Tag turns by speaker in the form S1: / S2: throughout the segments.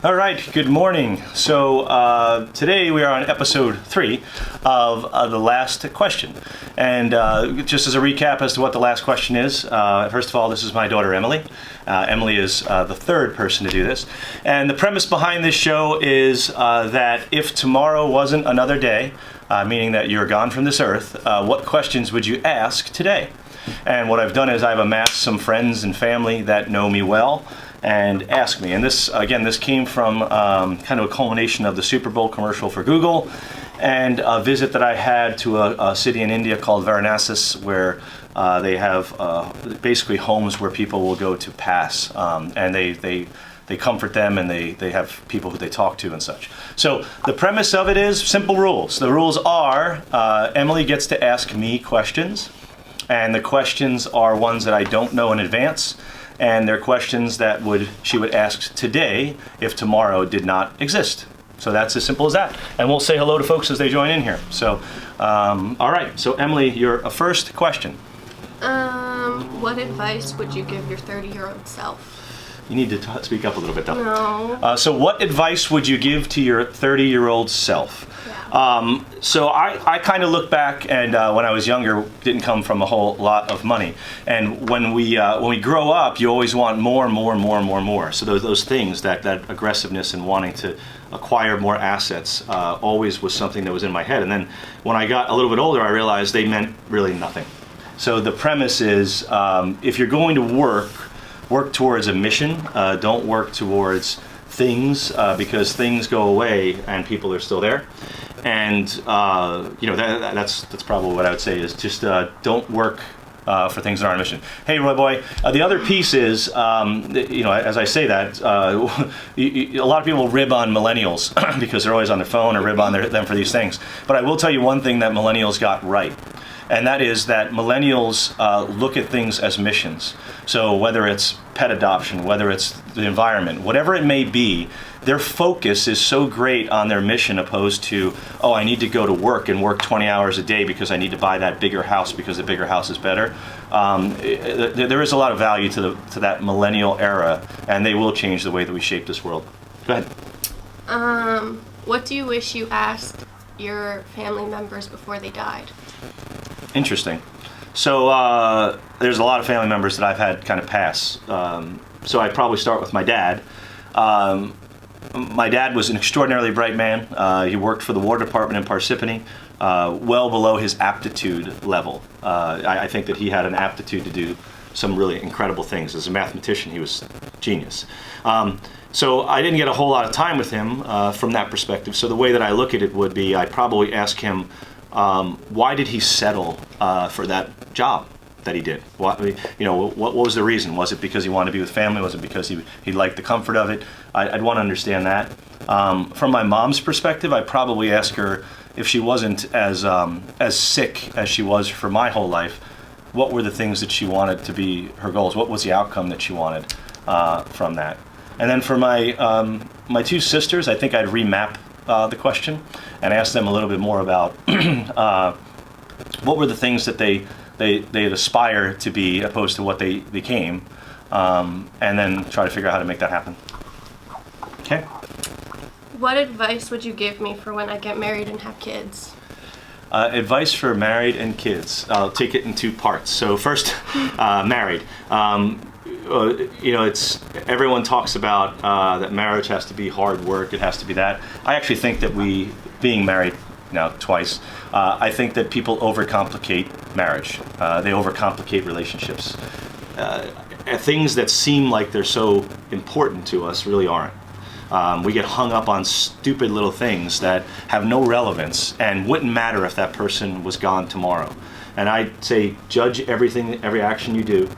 S1: All right, good morning. So today we are on episode 3 of the last question. And just as a recap as to what the last question is, first of all, this is my daughter Emily. Emily is the third person to do this. And the premise behind this show is that if tomorrow wasn't another day, meaning that you're gone from this earth, what questions would you ask today? And what I've done is I've amassed some friends and family that know me well and ask me. And this, again, this came from kind of a culmination of the Super Bowl commercial for Google and a visit that I had to a city in India called Varanasi, where they have basically homes where people will go to pass, and they comfort them, and they have people who they talk to and such. So the premise of it is simple rules. The rules are Emily gets to ask me questions, and the questions are ones that I don't know in advance, and they're questions that she would ask today if tomorrow did not exist. So that's as simple as that. And we'll say hello to folks as they join in here. So, all right. So Emily, your first question.
S2: What advice would you give your 30-year-old self?
S1: You need to speak up a little bit, though.
S2: No.
S1: So what advice would you give to your 30-year-old self?
S2: Yeah.
S1: So I kind of look back, and when I was younger, didn't come from a whole lot of money. And when we grow up, you always want more and more and more and more and more. So those things, that aggressiveness and wanting to acquire more assets, always was something that was in my head. And then when I got a little bit older, I realized they meant really nothing. So the premise is, if you're going to work towards a mission. Don't work towards things, because things go away and people are still there. And that's probably what I would say is just don't work for things that aren't a mission. Hey, Roy boy. The other piece is, as I say that, a lot of people rib on millennials because they're always on their phone, or rib on them for these things. But I will tell you one thing that millennials got right. And that is that millennials look at things as missions. So whether it's pet adoption, whether it's the environment, whatever it may be, their focus is so great on their mission opposed to, oh, I need to go to work and work 20 hours a day because I need to buy that bigger house because the bigger house is better. There is a lot of value to that millennial era, and they will change the way that we shape this world. Go ahead.
S2: What do you wish you asked your family members before they died?
S1: Interesting. So there's a lot of family members that I've had kind of pass. So I'd probably start with my dad. My dad was an extraordinarily bright man. He worked for the War Department in Parsippany, well below his aptitude level. I think that he had an aptitude to do some really incredible things. As a mathematician, he was genius. So I didn't get a whole lot of time with him from that perspective. So the way that I look at it would be, I'd probably ask him, why did he settle for that job that he did? What was the reason? Was it because he wanted to be with family? Was it because he liked the comfort of it? I'd want to understand that. From my mom's perspective, I'd probably ask her, if she wasn't as sick as she was for my whole life, what were the things that she wanted to be her goals? What was the outcome that she wanted from that? And then for my two sisters, I think I'd remap the question and ask them a little bit more about what were the things that they'd aspire to be opposed to what they became, and then try to figure out how to make that happen. Okay.
S2: What advice would you give me for when I get married and have kids?
S1: Advice for married and kids. I'll take it in two parts. So first, married. It's everyone talks about that marriage has to be hard work. It has to be that. I actually think that being married now twice, I think that people overcomplicate marriage. They overcomplicate relationships. Things that seem like they're so important to us really aren't. We get hung up on stupid little things that have no relevance and wouldn't matter if that person was gone tomorrow. And I'd say judge every action you do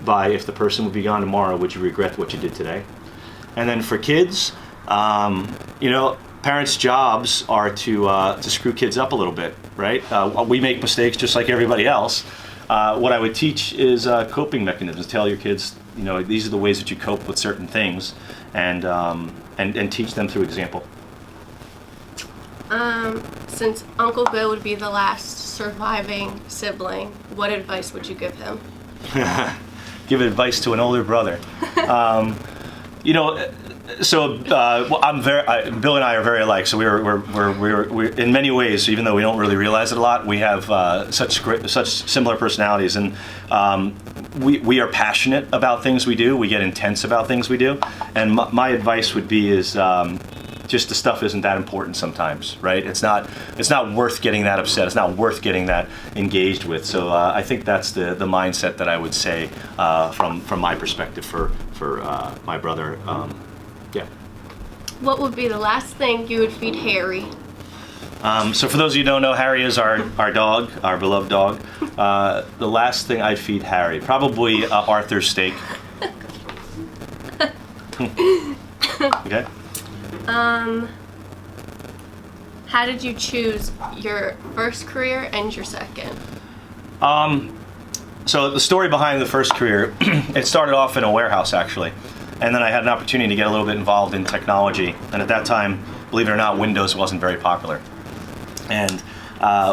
S1: by, if the person would be gone tomorrow, would you regret what you did today? And then for kids, parents' jobs are to screw kids up a little bit, right? We make mistakes just like everybody else. What I would teach is coping mechanisms. Tell your kids, these are the ways that you cope with certain things, and teach them through example.
S2: Since Uncle Bill would be the last surviving sibling, what advice would you give him?
S1: Give advice to an older brother. Well, Bill and I are very alike. So we're in many ways, even though we don't really realize it a lot, we have such similar personalities, and we are passionate about things we do. We get intense about things we do, and my advice would be is just the stuff isn't that important sometimes, right? It's not worth getting that upset. It's not worth getting that engaged with. So I think that's the mindset that I would say from my perspective for my brother. Yeah.
S2: What would be the last thing you would feed Harry?
S1: So for those of you who don't know, Harry is our dog, our beloved dog. The last thing I'd feed Harry, probably Arthur's steak. Okay.
S2: How did you choose your first career and your second?
S1: So the story behind the first career, it started off in a warehouse actually. And then I had an opportunity to get a little bit involved in technology. And at that time, believe it or not, Windows wasn't very popular. And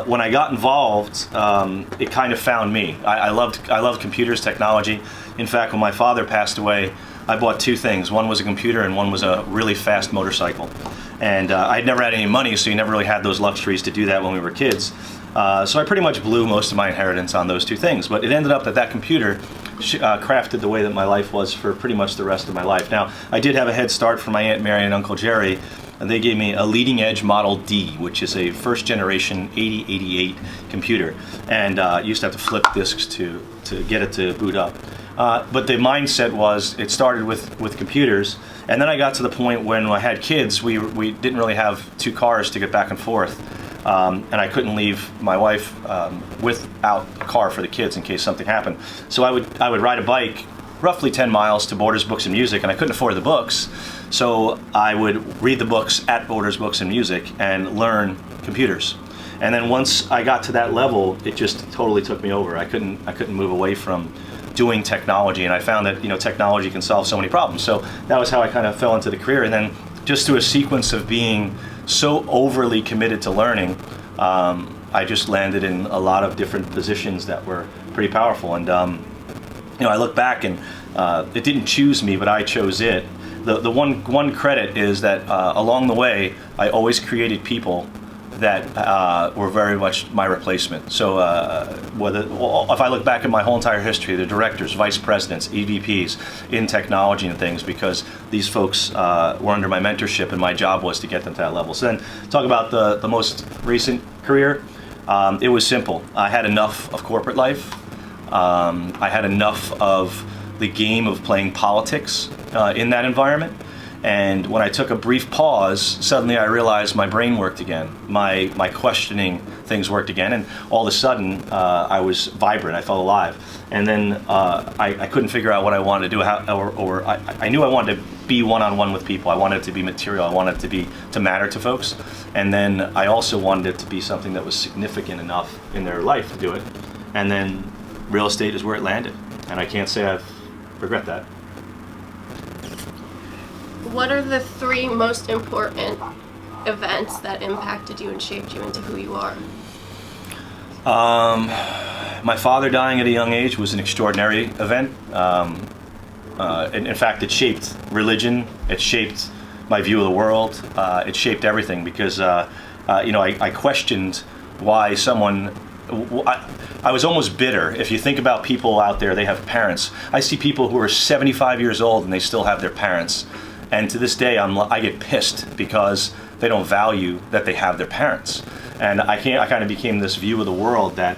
S1: when I got involved, it kind of found me. I loved computers, technology. In fact, when my father passed away, I bought two things. One was a computer and one was a really fast motorcycle. And I'd never had any money, so you never really had those luxuries to do that when we were kids. So I pretty much blew most of my inheritance on those two things. But it ended up that computer crafted the way that my life was for pretty much the rest of my life. Now, I did have a head start from my Aunt Mary and Uncle Jerry, and they gave me a leading edge Model D, which is a first generation 8088 computer. And you used to have to flip disks to get it to boot up. But the mindset was, it started with computers, and then I got to the point when I had kids, we didn't really have two cars to get back and forth. And I couldn't leave my wife without a car for the kids in case something happened. So I would ride a bike roughly 10 miles to Borders Books and Music, and I couldn't afford the books. So I would read the books at Borders Books and Music and learn computers. And then once I got to that level, it just totally took me over. I couldn't move away from doing technology, and I found that technology can solve so many problems. So that was how I kind of fell into the career, and then just through a sequence of being so overly committed to learning, I just landed in a lot of different positions that were pretty powerful. And I look back and it didn't choose me, but I chose it. The one credit is that along the way, I always created people that were very much my replacement. So if I look back at my whole entire history, the directors, vice presidents, EVPs in technology and things, because these folks were under my mentorship, and my job was to get them to that level. So then talk about the most recent career. It was simple. I had enough of corporate life. I had enough of the game of playing politics in that environment. And when I took a brief pause, suddenly I realized my brain worked again. My questioning things worked again, and all of a sudden I was vibrant. I felt alive. And then I couldn't figure out what I wanted to do, I knew I wanted to be one-on-one with people. I wanted it to be material. I wanted it to matter to folks. And then I also wanted it to be something that was significant enough in their life to do it. And then real estate is where it landed, and I can't say I've regret that.
S2: What are the three most important events that impacted you and shaped you into who you are?
S1: My father dying at a young age was an extraordinary event. In fact, it shaped religion. It shaped my view of the world. It shaped everything, because I questioned why someone. I was almost bitter. If you think about people out there, they have parents. I see people who are 75 years old and they still have their parents. And to this day, I get pissed because they don't value that they have their parents. And I kind of became this view of the world that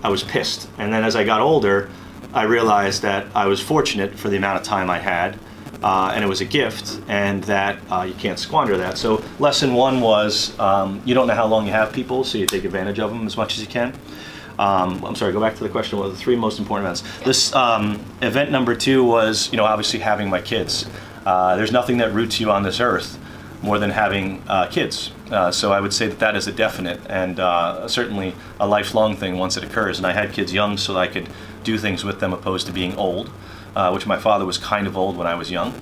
S1: I was pissed. And then as I got older, I realized that I was fortunate for the amount of time I had, and it was a gift, and that you can't squander that. So lesson one was, you don't know how long you have people, so you take advantage of them as much as you can. I'm sorry, go back to the question. What are the three most important events? This event number two was, obviously having my kids. There's nothing that roots you on this earth more than having kids. So I would say that is a definite, and certainly a lifelong thing once it occurs. And I had kids young so that I could do things with them opposed to being old, which my father was kind of old when I was young.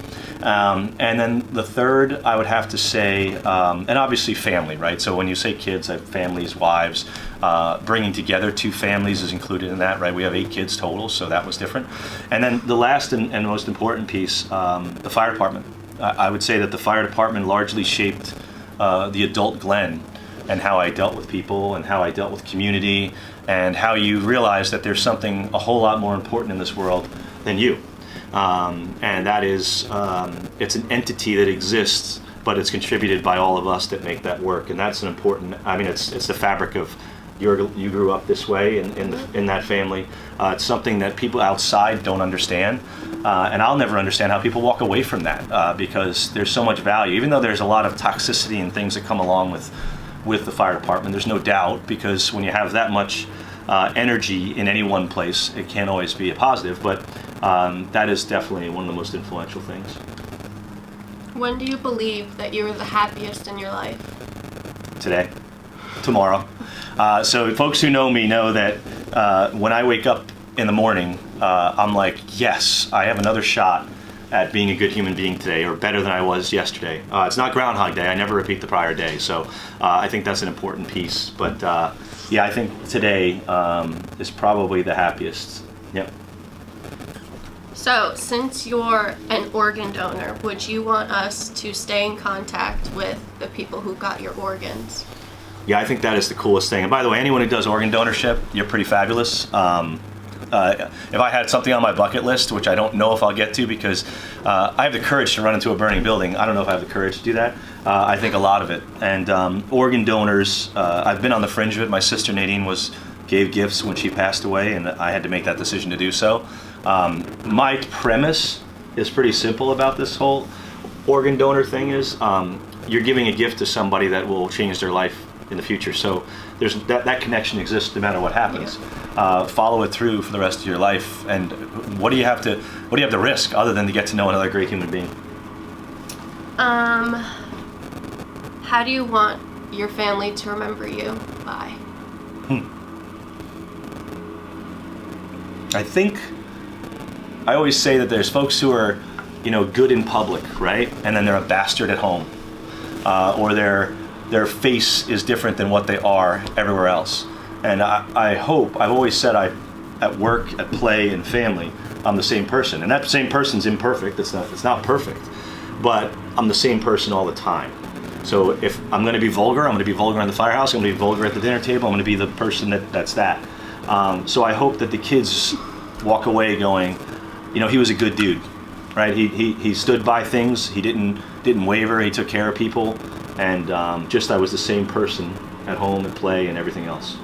S1: And then the third, I would have to say, and obviously family, right? So when you say kids, I have families, wives. Bringing together two families is included in that, right? We have 8 kids total, so that was different. And then the last and most important piece, the fire department. I would say that the fire department largely shaped the adult Glenn and how I dealt with people and how I dealt with community and how you realize that there's something a whole lot more important in this world than you. And that is, it's an entity that exists, but it's contributed by all of us that make that work. And that's an important, I mean, it's the fabric of you grew up this way in that family. It's something that people outside don't understand. And I'll never understand how people walk away from that because there's so much value. Even though there's a lot of toxicity and things that come along with the fire department, there's no doubt, because when you have that much energy in any one place, it can't always be a positive, but that is definitely one of the most influential things.
S2: When do you believe that you were the happiest in your life?
S1: Today, tomorrow. So folks who know me know that when I wake up in the morning, I'm like, yes, I have another shot at being a good human being today, or better than I was yesterday. It's not Groundhog Day. I never repeat the prior day. So I think that's an important piece. But yeah, I think today is probably the happiest. Yep.
S2: So, since you're an organ donor, would you want us to stay in contact with the people who got your organs?
S1: Yeah, I think that is the coolest thing. And by the way, anyone who does organ donorship, you're pretty fabulous. If I had something on my bucket list, which I don't know if I'll get to because I have the courage to run into a burning building. I don't know if I have the courage to do that. I think a lot of it. And organ donors, I've been on the fringe of it. My sister Nadine gave gifts when she passed away, and I had to make that decision to do so. My premise is pretty simple about this whole organ donor thing is you're giving a gift to somebody that will change their life in the future. So there's that connection exists no matter what happens. Yeah. Follow it through for the rest of your life. And what do you have to risk other than to get to know another great human being?
S2: How do you want your family to remember you by?
S1: I think I always say that there's folks who are, good in public, right? And then they're a bastard at home, or their face is different than what they are everywhere else. And I hope, I've always said at work, at play, and family, I'm the same person. And that same person's imperfect, it's not perfect, but I'm the same person all the time. So if I'm gonna be vulgar, I'm gonna be vulgar in the firehouse, I'm gonna be vulgar at the dinner table, I'm gonna be the person that's that. So I hope that the kids walk away going, he was a good dude, right? He stood by things, he didn't waver, he took care of people. And I was the same person at home and play and everything else.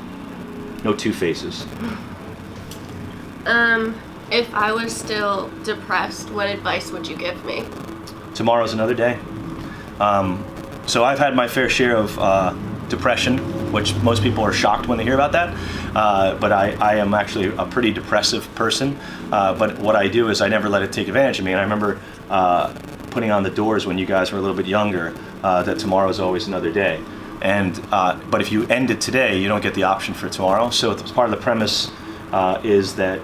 S1: No two faces.
S2: If I was still depressed, what advice would you give me?
S1: Tomorrow's another day. So I've had my fair share of depression, which most people are shocked when they hear about that. But I am actually a pretty depressive person. But what I do is I never let it take advantage of me. And I remember putting on the doors when you guys were a little bit younger, that tomorrow is always another day. And but if you end it today, you don't get the option for tomorrow. So it's part of the premise is that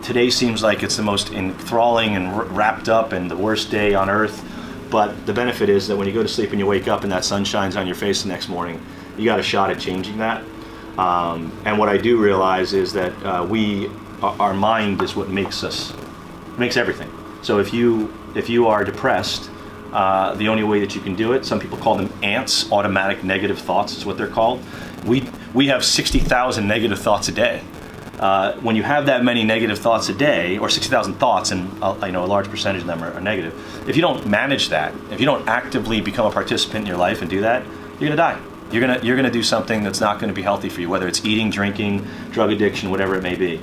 S1: today seems like it's the most enthralling and wrapped up and the worst day on earth. But the benefit is that when you go to sleep and you wake up and that sun shines on your face the next morning, you got a shot at changing that. And what I do realize is that our mind is what makes everything. So if you are depressed, the only way that you can do it, some people call them ants, automatic negative thoughts is what they're called. We have 60,000 negative thoughts a day. When you have that many negative thoughts a day, or 60,000 thoughts, and I know a large percentage of them are negative, if you don't manage that, if you don't actively become a participant in your life and do that, you're gonna die. You're gonna do something that's not gonna be healthy for you, whether it's eating, drinking, drug addiction, whatever it may be.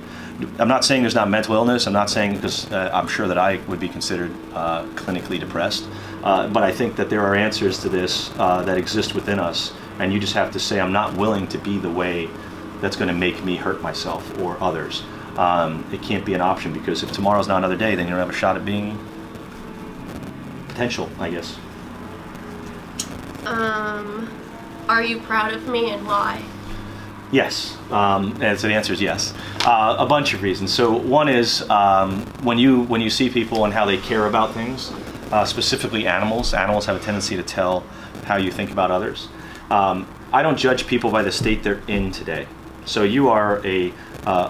S1: I'm not saying there's not mental illness. I'm not saying, because I'm sure that I would be considered clinically depressed. But I think that there are answers to this that exist within us. And you just have to say, I'm not willing to be the way that's going to make me hurt myself or others. It can't be an option, because if tomorrow's not another day, then you don't have a shot at being potential, I guess.
S2: Are you proud of me, and why?
S1: Yes, and so the answer is yes. A bunch of reasons. So one is when you see people and how they care about things, specifically animals. Animals have a tendency to tell how you think about others. I don't judge people by the state they're in today. So you are a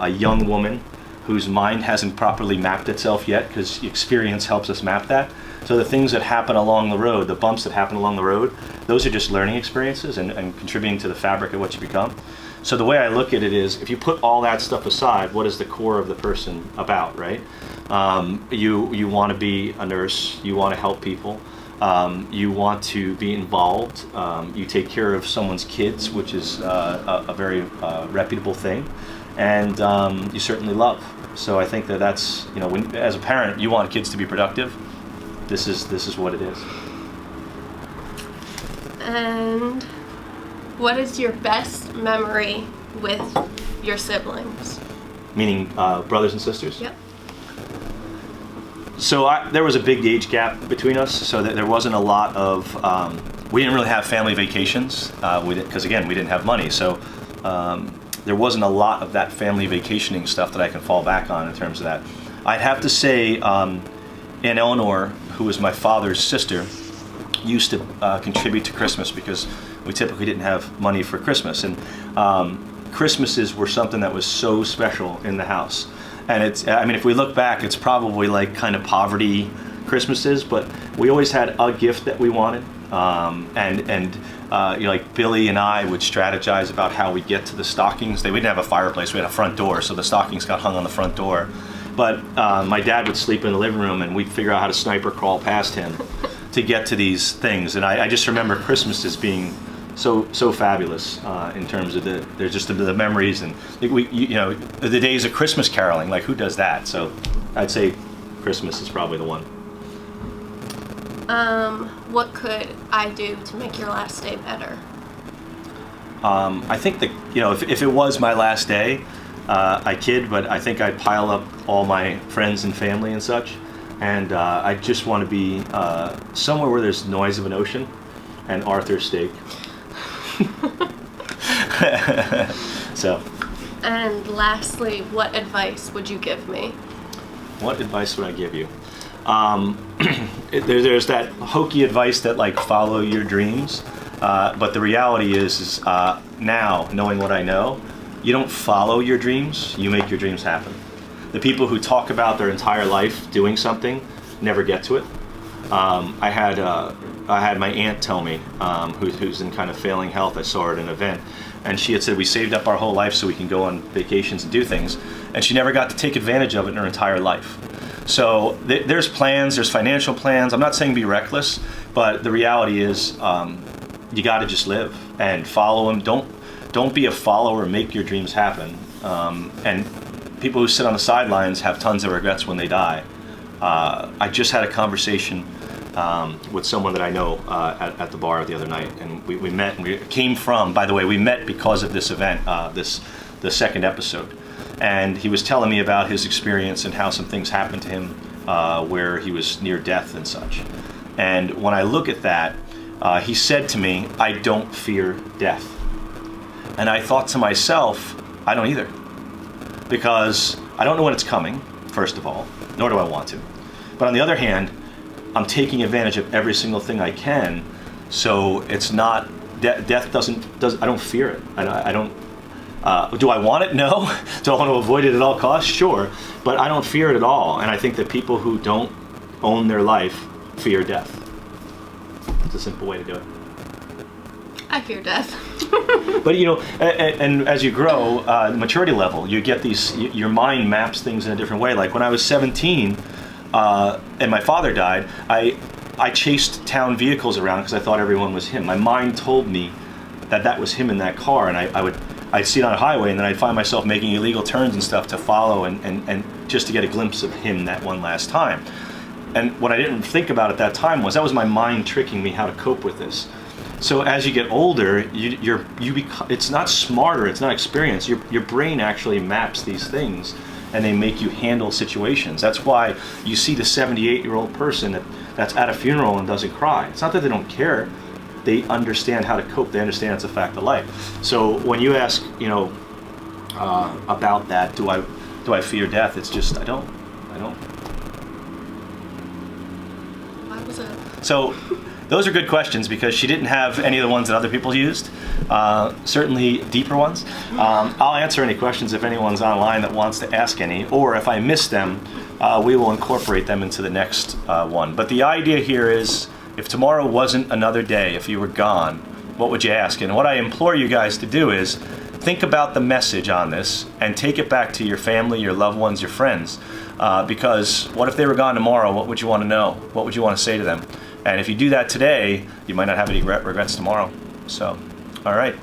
S1: young woman whose mind hasn't properly mapped itself yet, because experience helps us map that. So the things that happen along the road, the bumps that happen along the road, those are just learning experiences and contributing to the fabric of what you become. So the way I look at it is, if you put all that stuff aside, what is the core of the person about, right? You want to be a nurse, you want to help people, you want to be involved, you take care of someone's kids, which is a very reputable thing, and you certainly love. So I think that's, as a parent, you want kids to be productive. This is what it is.
S2: And what is your best memory with your siblings?
S1: Meaning brothers and sisters?
S2: Yep.
S1: So there was a big age gap between us, so that there wasn't a lot of, we didn't really have family vacations, because again, we didn't have money. So there wasn't a lot of that family vacationing stuff that I can fall back on in terms of that. I'd have to say Aunt Eleanor, who was my father's sister, used to contribute to Christmas, because we typically didn't have money for Christmas. And Christmases were something that was so special in the house. And if we look back, it's probably like kind of poverty Christmases, but we always had a gift that we wanted. Like Billy and I would strategize about how we get to the stockings. We didn't have a fireplace, we had a front door, so the stockings got hung on the front door. But my dad would sleep in the living room, and we'd figure out how to sniper crawl past him to get to these things. And I just remember Christmas as being so fabulous in terms of there's just the memories, and the days of Christmas caroling. Like, who does that? So I'd say Christmas is probably the one.
S2: What could I do to make your last day better?
S1: I think that if it was my last day, I kid, but I think I'd pile up all my friends and family and such, and I just want to be somewhere where there's noise of an ocean and Arthur's steak. So.
S2: And lastly, what advice would you give me?
S1: What advice would I give you? There's that hokey advice that, like, follow your dreams, but the reality is now, knowing what I know, you don't follow your dreams, you make your dreams happen. The people who talk about their entire life doing something never get to it. I had my aunt tell me, who's in kind of failing health. I saw her at an event, and she had said, we saved up our whole life so we can go on vacations and do things, and she never got to take advantage of it in her entire life. So there's plans, there's financial plans. I'm not saying be reckless, but the reality is you got to just live and follow them. Don't be a follower, make your dreams happen. And people who sit on the sidelines have tons of regrets when they die. I just had a conversation with someone that I know at the bar the other night, and we met, and we met because of this event, the second episode. And he was telling me about his experience and how some things happened to him where he was near death and such. And when I look at that, he said to me, I don't fear death. And I thought to myself, I don't either. Because I don't know when it's coming, first of all, nor do I want to. But on the other hand, I'm taking advantage of every single thing I can, so it's not, death I don't fear it. I don't, do I want it? No. Do I want to avoid it at all costs? Sure. But I don't fear it at all. And I think that people who don't own their life fear death. It's a simple way to do it.
S2: I fear death.
S1: But and as you grow, the maturity level, you get your mind maps things in a different way. Like when I was 17 and my father died, I chased town vehicles around because I thought everyone was him. My mind told me that was him in that car, and I'd see it on a highway, and then I'd find myself making illegal turns and stuff to follow and just to get a glimpse of him that one last time. And what I didn't think about at that time was that was my mind tricking me how to cope with this. So as you get older, it's not smarter, it's not experience. Your brain actually maps these things, and they make you handle situations. That's why you see the 78-year-old person that's at a funeral and doesn't cry. It's not that they don't care. They understand how to cope. They understand it's a fact of life. So when you ask, about that, do I fear death? It's just I don't.
S2: Why was it?
S1: So those are good questions because she didn't have any of the ones that other people used. Certainly deeper ones. I'll answer any questions if anyone's online that wants to ask any, or if I miss them, we will incorporate them into the next one. But the idea here is, if tomorrow wasn't another day, if you were gone, what would you ask? And what I implore you guys to do is think about the message on this and take it back to your family, your loved ones, your friends. Because what if they were gone tomorrow? What would you want to know? What would you want to say to them? And if you do that today, you might not have any regrets tomorrow. So, all right.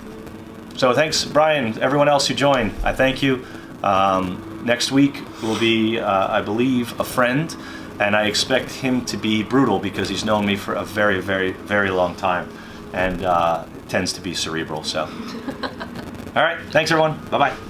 S1: So thanks, Brian, everyone else who joined. I thank you. Next week will be, I believe, a friend. And I expect him to be brutal because he's known me for a very, very, very long time. And tends to be cerebral. So, all right. Thanks, everyone. Bye-bye.